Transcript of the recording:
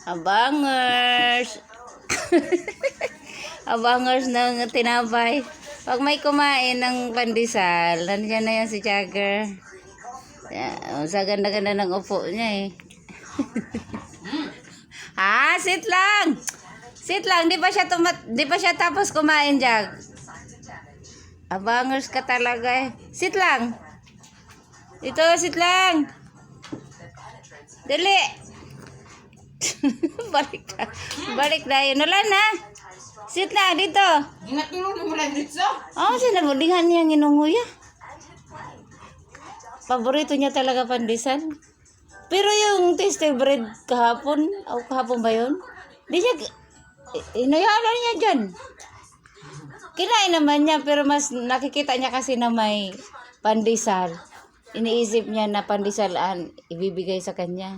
Abangers. Abangers ng tinapay. Pag may kumain ng pandesal, nandiyan na yan si Jagger. Sa ganda-ganda ng upo niya eh. Sit lang. Sit lang, di pa siya tapos kumain, Jag. Abangers ka talaga eh. Sit lang. Dito, sit lang. Dali. Balik na yun. Wala na. Sit lang dito. Ginatulong mo lang dito. Sinabudingan niya nginunguya. Paborito niya talaga pandesal. Pero yung tasty bread kahapon ba yun? Di niya, inayala niya dyan. Kinain naman niya, pero mas nakikita niya kasi na may pandesal. Iniisip niya na pandesalan ibibigay sa kanya.